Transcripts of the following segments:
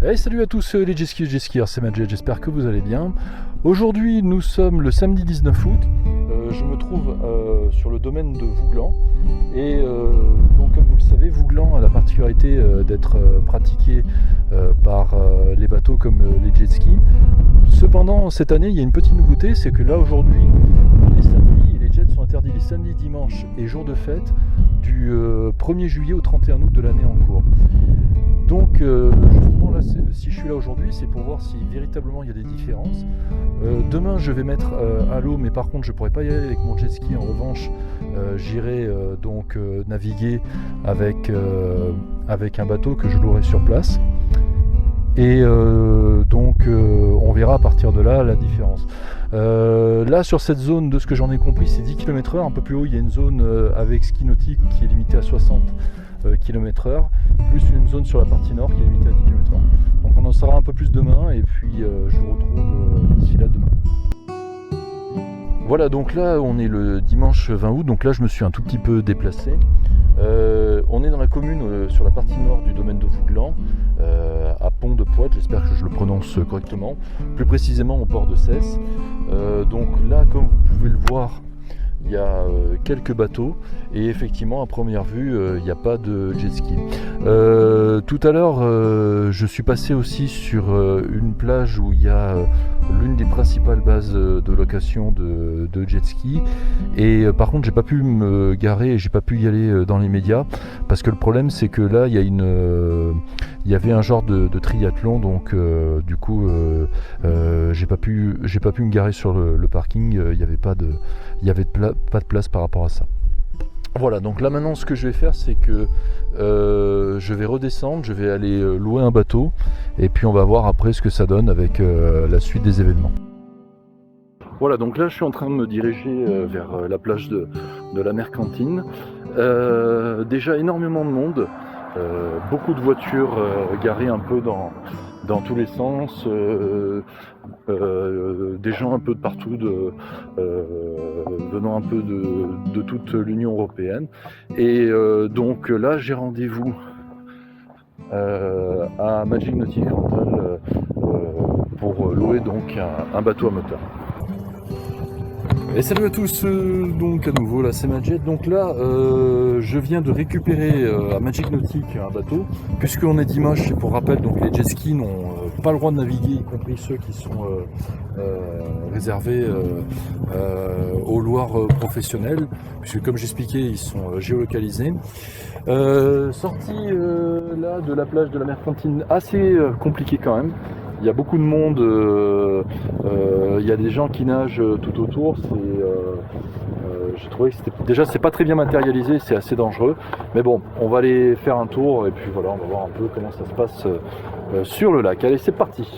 Hey, salut à tous les jet-skieurs, c'est Majed, j'espère que vous allez bien. Aujourd'hui nous sommes le samedi 19 août, je me trouve sur le domaine de Vouglan et donc comme vous le savez, Vouglan a la particularité d'être pratiqué par les bateaux comme les jet-skis. Cependant cette année il y a une petite nouveauté, c'est que là aujourd'hui on est samedi et les jets sont interdits les samedis, dimanches et jours de fête du 1er juillet au 31 août de l'année en cours. Donc justement là, si je suis là aujourd'hui, c'est pour voir si véritablement il y a des différences. Demain je vais mettre à l'eau, mais par contre je ne pourrai pas y aller avec mon jet ski. En revanche, j'irai donc naviguer avec un bateau que je louerai sur place. Et donc on verra à partir de là la différence. Là sur cette zone, de ce que j'en ai compris, c'est 10 km/h. Un peu plus haut il y a une zone avec ski nautique qui est limitée à 60 km/h, plus une zone sur la partie nord qui est limitée à 10 km/h. Donc on en saura un peu plus demain et puis je vous retrouve d'ici là demain. Voilà, donc là on est le dimanche 20 août, donc là je me suis un tout petit peu déplacé. On est dans la commune sur la partie nord du domaine de Vouglan, à Pont-de-Poitre, j'espère que je le prononce correctement, plus précisément au port de Cesse. Donc là, comme vous pouvez le voir, il y a quelques bateaux et effectivement à première vue il n'y a pas de jet ski. Tout à l'heure je suis passé aussi sur une plage où il y a l'une des principales bases de location de jet ski et par contre j'ai pas pu me garer et j'ai pas pu y aller dans les médias parce que le problème c'est que là il y avait un genre de triathlon, donc du coup j'ai pas pu me garer sur le parking. Il n'y avait pas de place par rapport à ça. Voilà, donc là maintenant ce que je vais faire c'est que je vais redescendre, je vais aller louer un bateau et puis on va voir après ce que ça donne avec la suite des événements. Voilà, donc là je suis en train de me diriger vers la plage de la Mercantine. Déjà énormément de monde, beaucoup de voitures garées un peu dans tous les sens, des gens un peu de partout, venant un peu de toute l'Union européenne. Et donc là j'ai rendez-vous à Magic Nautic Rental pour louer donc un bateau à moteur. Et salut à tous, donc à nouveau là c'est Majed. Donc là je viens de récupérer à Magic Nautic un bateau, puisqu'on est dimanche et pour rappel donc les jet skis n'ont pas le droit de naviguer, y compris ceux qui sont réservés aux loueurs professionnels, puisque comme j'expliquais ils sont géolocalisés. Sortie là de la plage de la Mercantine assez compliqué quand même. Il y a beaucoup de monde, il y a des gens qui nagent tout autour. J'ai trouvé que c'est pas très bien matérialisé, c'est assez dangereux. Mais bon, on va aller faire un tour et puis voilà, on va voir un peu comment ça se passe sur le lac. Allez, c'est parti.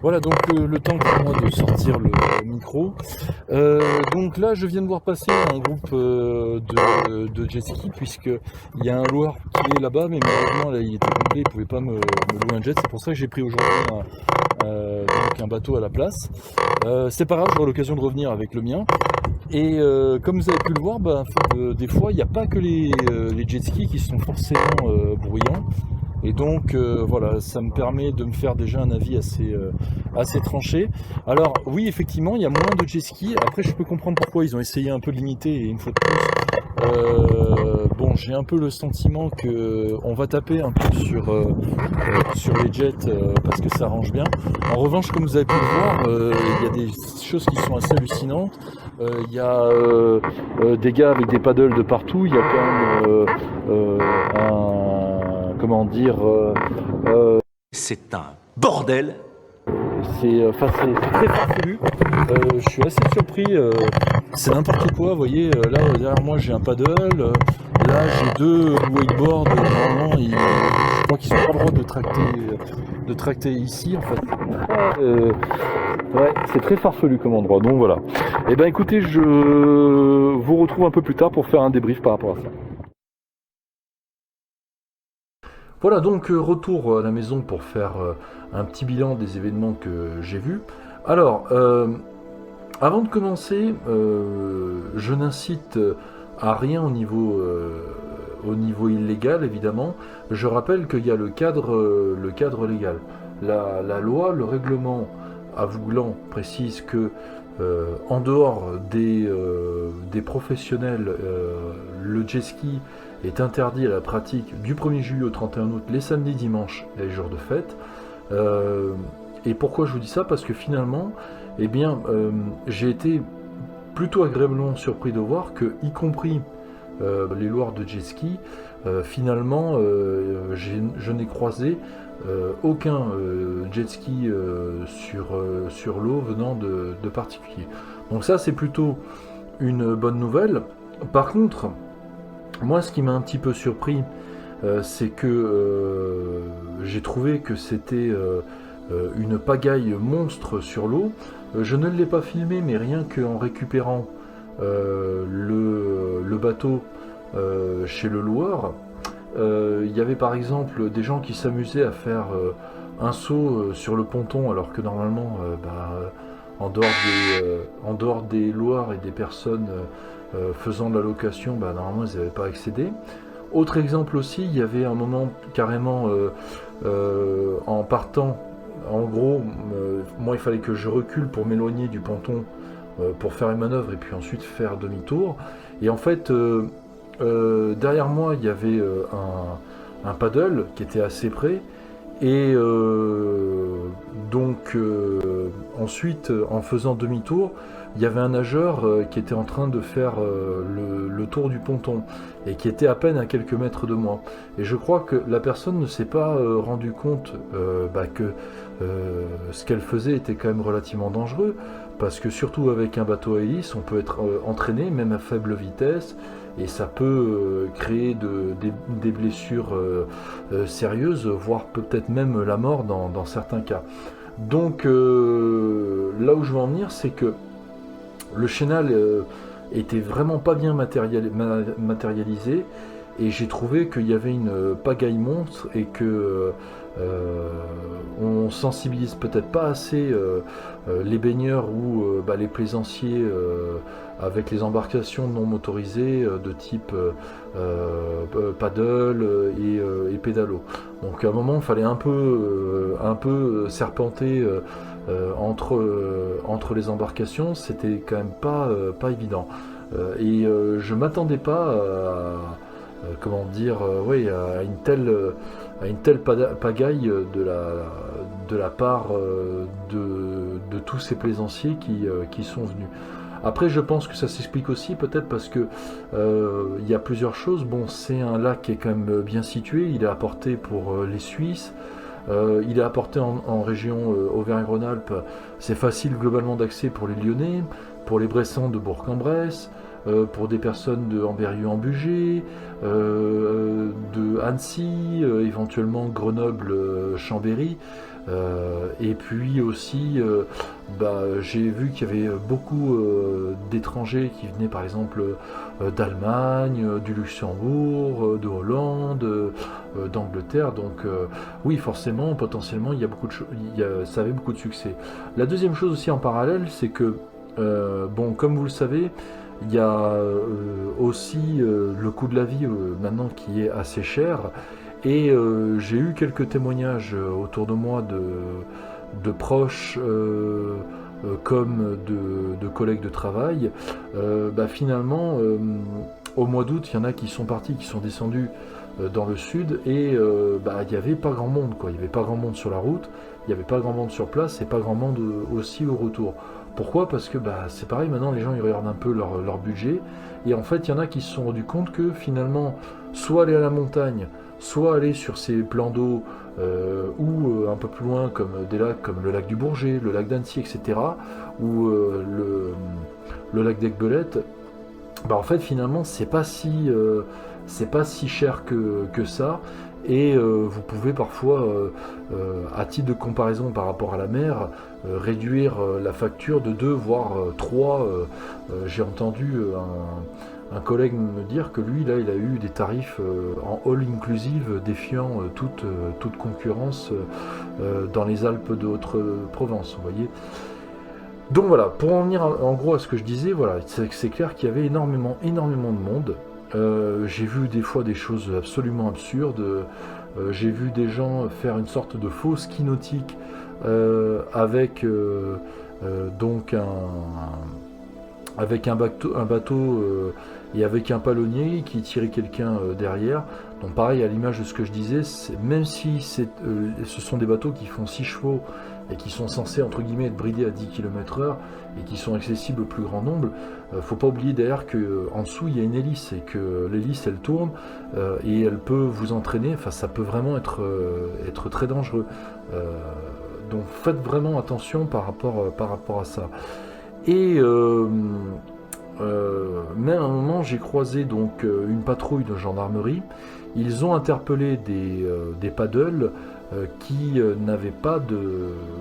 Voilà, donc le temps pour moi de sortir le micro. Donc là, je viens de voir passer un groupe de jet ski, puisqu'il y a un loueur qui est là-bas, mais malheureusement, là, il était complet, il ne pouvait pas me louer un jet. C'est pour ça que j'ai pris aujourd'hui donc un bateau à la place. C'est pas grave, j'aurai l'occasion de revenir avec le mien. Et comme vous avez pu le voir, des fois, il n'y a pas que les jet skis qui sont forcément bruyants. Et donc voilà, ça me permet de me faire déjà un avis assez tranché. Alors oui, effectivement, il y a moins de jet ski. Après, je peux comprendre pourquoi ils ont essayé un peu de limiter, et une fois de plus, bon, j'ai un peu le sentiment que on va taper un peu sur les jets parce que ça arrange bien. En revanche, comme vous avez pu le voir, il y a des choses qui sont assez hallucinantes. Il y a des gars avec des paddles de partout. Il y a quand même comment dire, c'est un bordel. c'est très farfelu. Je suis assez surpris. C'est n'importe quoi. Vous voyez, là derrière moi j'ai un paddle. Là j'ai deux wakeboards. Normalement, je crois qu'ils n'ont pas le droit de tracter ici en fait. Ouais, c'est très farfelu comme endroit. Donc voilà. Et ben écoutez, je vous retrouve un peu plus tard pour faire un débrief par rapport à ça. Voilà, donc retour à la maison pour faire un petit bilan des événements que j'ai vus. Alors, avant de commencer, je n'incite à rien au niveau illégal, évidemment. Je rappelle qu'il y a le cadre légal. La loi, le règlement à Vouglan précise que en dehors des professionnels, le jet ski est interdit à la pratique du 1er juillet au 31 août, les samedis, dimanches et les jours de fête. Et pourquoi je vous dis ça? Parce que finalement, eh bien, j'ai été plutôt agréablement surpris de voir que, y compris les loueurs de jet ski, finalement, je n'ai croisé aucun jet ski sur l'eau venant de particuliers. Donc ça, c'est plutôt une bonne nouvelle. Par contre, moi, ce qui m'a un petit peu surpris, c'est que j'ai trouvé que c'était une pagaille monstre sur l'eau. Je ne l'ai pas filmé, mais rien qu'en récupérant le bateau chez le loueur, il y avait par exemple des gens qui s'amusaient à faire un saut sur le ponton, alors que normalement, en dehors des loueurs et des personnes faisant de la location, normalement ils n'avaient pas accédé. Autre exemple aussi, il y avait un moment carrément en partant, en gros, moi il fallait que je recule pour m'éloigner du ponton pour faire une manœuvre et puis ensuite faire demi-tour. Et en fait, derrière moi il y avait un paddle qui était assez près. Et donc ensuite, en faisant demi-tour, il y avait un nageur qui était en train de faire le tour du ponton et qui était à peine à quelques mètres de moi. Et je crois que la personne ne s'est pas rendu compte que ce qu'elle faisait était quand même relativement dangereux, parce que surtout avec un bateau à hélice, on peut être entraîné même à faible vitesse, et ça peut créer des blessures sérieuses, voire peut-être même la mort dans certains cas. Donc là où je veux en venir, c'est que le chenal était vraiment pas bien matérialisé, et j'ai trouvé qu'il y avait une pagaille monstre et que on sensibilise peut-être pas assez les baigneurs ou les plaisanciers avec les embarcations non motorisées de type paddle et pédalo. Donc à un moment il fallait un peu serpenter entre les embarcations. C'était quand même pas évident, et je m'attendais pas à une telle pagaille de la part de tous ces plaisanciers qui sont venus. Après, je pense que ça s'explique aussi peut-être parce que il y a plusieurs choses. Bon, c'est un lac qui est quand même bien situé, il est à portée pour les Suisses. Il est à portée en région Auvergne-Rhône-Alpes. C'est facile globalement d'accès pour les Lyonnais, pour les Bressans de Bourg-en-Bresse. pour des personnes de Ambérieu-en-Bugey, de Annecy, éventuellement Grenoble-Chambéry. Et puis aussi, j'ai vu qu'il y avait beaucoup d'étrangers qui venaient par exemple d'Allemagne, du Luxembourg, de Hollande, d'Angleterre. Donc oui, forcément, potentiellement, il y a beaucoup de ça avait beaucoup de succès. La deuxième chose aussi en parallèle, c'est que, comme vous le savez, il y a aussi le coût de la vie maintenant qui est assez cher. Et j'ai eu quelques témoignages autour de moi de proches comme de collègues de travail. Finalement, au mois d'août, il y en a qui sont partis, qui sont descendus dans le sud, et il n'y avait pas grand monde, quoi. Il n'y avait pas grand monde sur la route, il n'y avait pas grand monde sur place, et pas grand monde aussi au retour. Pourquoi ? Parce que c'est pareil, maintenant les gens ils regardent un peu leur budget, et en fait il y en a qui se sont rendus compte que finalement, soit aller à la montagne, soit aller sur ces plans d'eau ou un peu plus loin comme des lacs comme le lac du Bourget, le lac d'Annecy, etc., ou le lac d'Aiguebelette, en fait finalement c'est pas si cher que ça. Et vous pouvez parfois, à titre de comparaison par rapport à la mer, réduire la facture de 2 voire 3. J'ai entendu un collègue me dire que lui, là, il a eu des tarifs en all-inclusive défiant toute concurrence dans les Alpes de Haute-Provence, vous voyez. Donc voilà, pour en venir en gros à ce que je disais, voilà, c'est clair qu'il y avait énormément de monde. J'ai vu des fois des choses absolument absurdes. J'ai vu des gens faire une sorte de faux ski nautique avec un bateau et avec un palonnier qui tirait quelqu'un derrière. Donc pareil, à l'image de ce que je disais, même si ce sont des bateaux qui font 6 chevaux et qui sont censés entre guillemets être bridés à 10 km/h et qui sont accessibles au plus grand nombre, faut pas oublier d'ailleurs qu'en dessous il y a une hélice et que l'hélice elle tourne et elle peut vous entraîner, enfin ça peut vraiment être très dangereux. Donc faites vraiment attention par rapport à ça. Et mais à un moment j'ai croisé donc une patrouille de gendarmerie. Ils ont interpellé des paddles qui n'avaient pas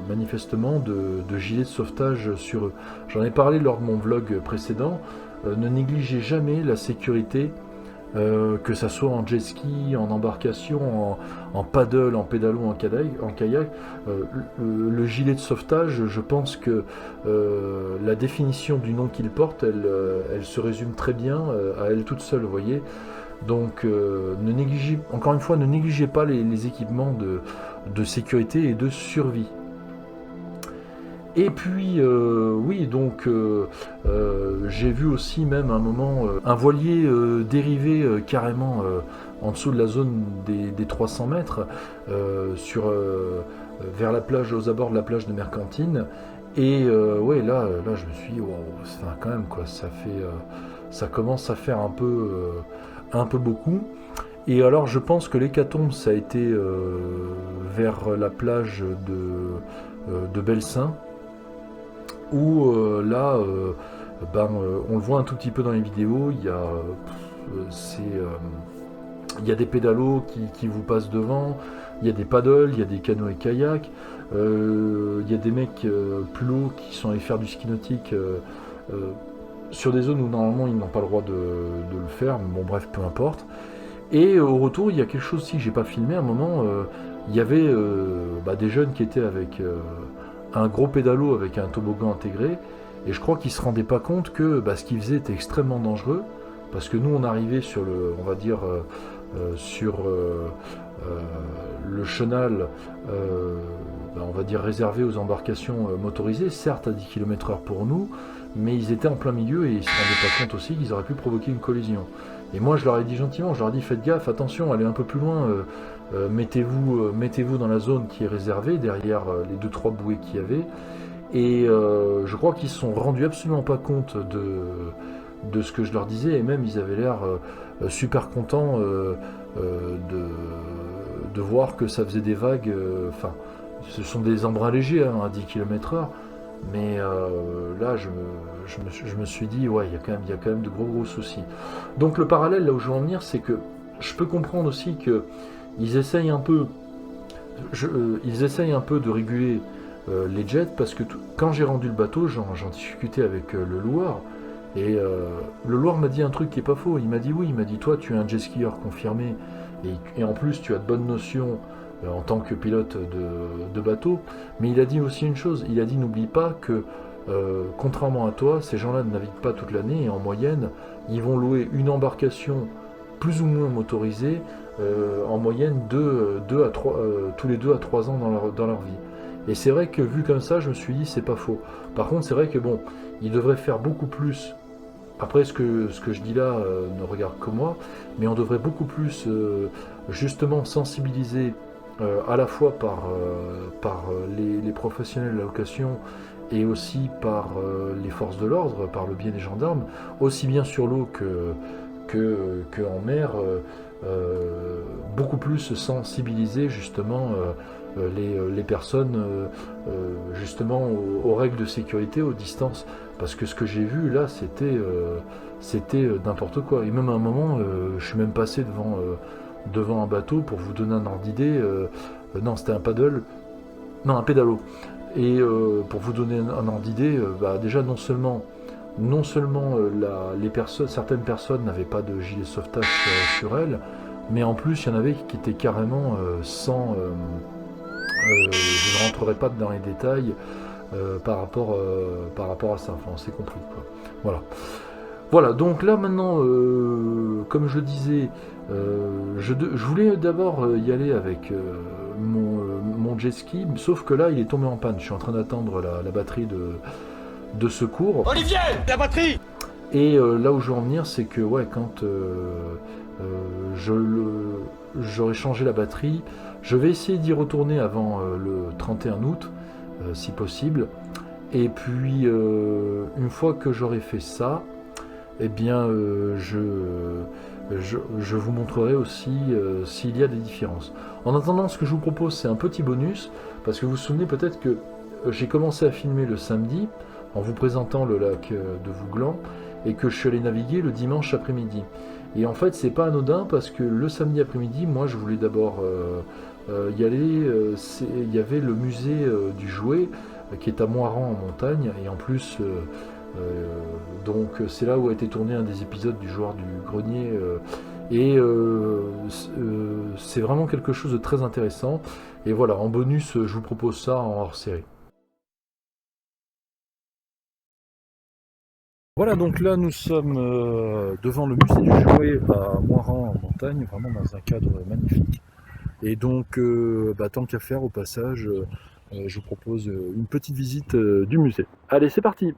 manifestement de gilet de sauvetage sur eux. J'en ai parlé lors de mon vlog précédent. Ne négligez jamais la sécurité, que ça soit en jet ski, en embarcation, en paddle, en pédalo, en kayak. Le gilet de sauvetage, je pense que la définition du nom qu'il porte, elle se résume très bien à elle toute seule, vous voyez. Donc encore une fois, ne négligez pas les équipements de sécurité et de survie. Et puis oui, donc j'ai vu aussi même à un moment un voilier dériver carrément en dessous de la zone des 300 mètres vers la plage, aux abords de la plage de Mercantine. Et ouais, là je me suis dit, wow, enfin, quand même quoi, ça commence à faire un peu beaucoup. Et alors je pense que l'hécatombe ça a été vers la plage de Belsin, où là on le voit un tout petit peu dans les vidéos, il y a des pédalos qui vous passent devant, il y a des paddles, il y a des canoës et kayaks, il y a des mecs plus hauts qui sont allés faire du ski nautique sur des zones où normalement ils n'ont pas le droit de le faire, mais bon bref, peu importe. Et au retour, il y a quelque chose aussi que j'ai pas filmé à un moment, il y avait des jeunes qui étaient avec un gros pédalo avec un toboggan intégré, et je crois qu'ils se rendaient pas compte que ce qu'ils faisaient était extrêmement dangereux, parce que nous on arrivait sur le chenal on va dire réservé aux embarcations motorisées, certes à 10 km/h pour nous, mais ils étaient en plein milieu et ils se rendaient pas compte aussi qu'ils auraient pu provoquer une collision. Et moi je leur ai dit gentiment, je leur ai dit faites gaffe, attention, allez un peu plus loin, mettez-vous dans la zone qui est réservée, derrière les 2-3 bouées qu'il y avait. Et je crois qu'ils se sont rendus absolument pas compte de ce que je leur disais, et même ils avaient l'air super contents de voir que ça faisait des vagues, ce sont des embruns légers à 10 km/h, Mais là, je me suis dit, ouais, il y a quand même de gros soucis. Donc le parallèle, là où je veux en venir, c'est que je peux comprendre aussi que ils essayent un peu, ils essayent un peu de réguler les jets, parce que quand j'ai rendu le bateau, j'en discutais avec le loueur, et le loueur m'a dit un truc qui est pas faux. Il m'a dit oui, il m'a dit toi, tu es un jet skieur confirmé, et en plus tu as de bonnes notions en tant que pilote de bateau. Mais il a dit aussi une chose, il a dit n'oublie pas que contrairement à toi, ces gens-là ne naviguent pas toute l'année, et en moyenne, ils vont louer une embarcation plus ou moins motorisée en moyenne tous les 2 à 3 ans dans leur vie. Et c'est vrai que vu comme ça, je me suis dit c'est pas faux. Par contre, c'est vrai que bon, ils devraient faire beaucoup plus. Après, ce que je dis là ne regarde que moi, mais on devrait beaucoup plus justement sensibiliser à la fois par les professionnels de la location, et aussi par les forces de l'ordre, par le biais des gendarmes, aussi bien sur l'eau que en mer, beaucoup plus sensibiliser justement les personnes justement aux règles de sécurité, aux distances. Parce que ce que j'ai vu là, c'était n'importe quoi. Et même à un moment, je suis même passé devant un bateau, pour vous donner un ordre d'idée. Non, c'était un paddle, non, un pédalo. Et pour vous donner un ordre d'idée, déjà non seulement certaines personnes n'avaient pas de gilet sauvetage sur elles, mais en plus il y en avait qui étaient carrément sans. Je ne rentrerai pas dans les détails par rapport à ça. Enfin, on s'est compris, quoi. Voilà. Voilà, donc là maintenant, comme je disais, je voulais d'abord y aller avec mon jet ski, sauf que là il est tombé en panne. Je suis en train d'attendre la batterie de secours. Olivier, la batterie! Et là où je veux en venir, c'est que ouais, quand j'aurai changé la batterie, je vais essayer d'y retourner avant le 31 août, si possible. Et puis, une fois que j'aurai fait ça, eh bien, je vous montrerai aussi s'il y a des différences. En attendant, ce que je vous propose, c'est un petit bonus, parce que vous vous souvenez peut-être que j'ai commencé à filmer le samedi, en vous présentant le lac de Vouglan, et que je suis allé naviguer le dimanche après-midi. Et en fait, c'est pas anodin, parce que le samedi après-midi, moi, je voulais d'abord y aller. Il y avait le musée du jouet, qui est à Moirans en montagne, et en plus, donc c'est là où a été tourné un des épisodes du Joueur du Grenier, et c'est vraiment quelque chose de très intéressant. Et voilà, en bonus, je vous propose ça en hors-série. Voilà, donc là nous sommes devant le musée du jouet à Moirans en montagne, vraiment dans un cadre magnifique. Et donc, tant qu'à faire, au passage, je vous propose une petite visite du musée. Allez, c'est parti!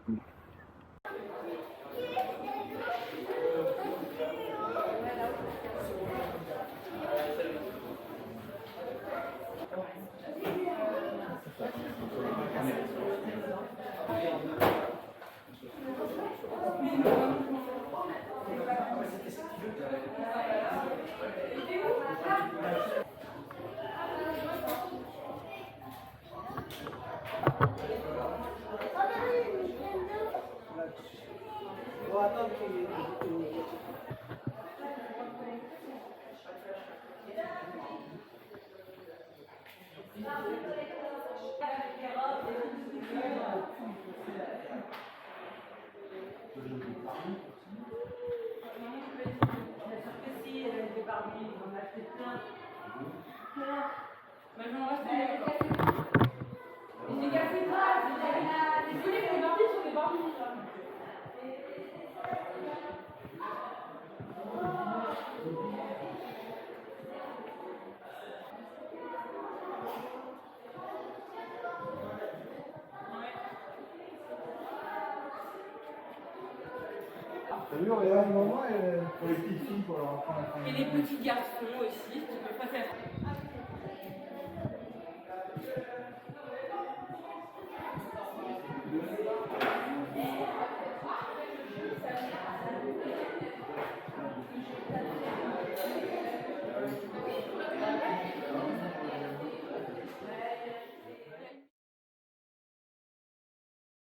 T'as vu, regarde, maman, pour les petites filles, pour leur apprendre à faire. Et les petits garçons aussi, tu peux pas faire.